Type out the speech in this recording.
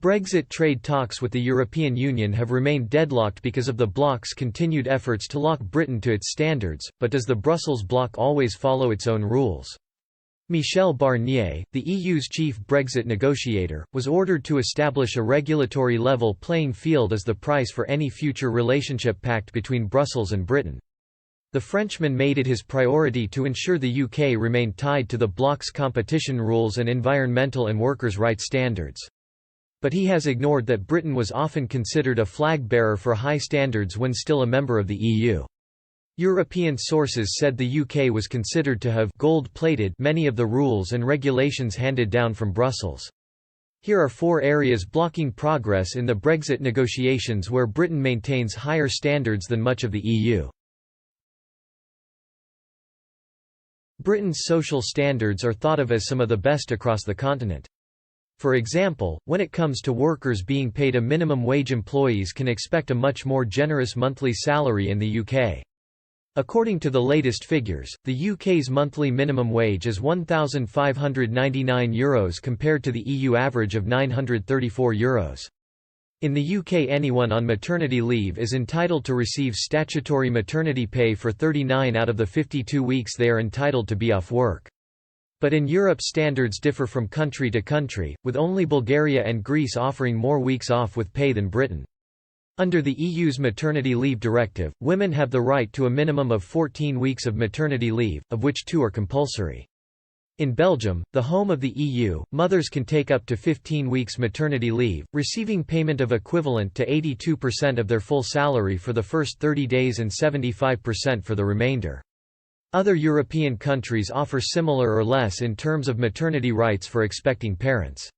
Brexit trade talks with the European Union have remained deadlocked because of the bloc's continued efforts to lock Britain to its standards, but does the Brussels bloc always follow its own rules? Michel Barnier, the EU's chief Brexit negotiator, was ordered to establish a regulatory level playing field as the price for any future relationship pact between Brussels and Britain. The Frenchman made it his priority to ensure the UK remained tied to the bloc's competition rules and environmental and workers' rights standards. But he has ignored that Britain was often considered a flag-bearer for high standards when still a member of the EU. European sources said the UK was considered to have gold-plated many of the rules and regulations handed down from Brussels. Here are 4 areas blocking progress in the Brexit negotiations where Britain maintains higher standards than much of the EU. Britain's social standards are thought of as some of the best across the continent. For example, when it comes to workers being paid a minimum wage, employees can expect a much more generous monthly salary in the UK. According to the latest figures, the UK's monthly minimum wage is €1,599 compared to the EU average of €934. In the UK, anyone on maternity leave is entitled to receive statutory maternity pay for 39 out of the 52 weeks they are entitled to be off work. But in Europe, standards differ from country to country, with only Bulgaria and Greece offering more weeks off with pay than Britain. Under the EU's maternity leave directive, women have the right to a minimum of 14 weeks of maternity leave, of which 2 are compulsory. In Belgium, the home of the EU, mothers can take up to 15 weeks maternity leave, receiving payment of equivalent to 82% of their full salary for the first 30 days and 75% for the remainder. Other European countries offer similar or less in terms of maternity rights for expecting parents.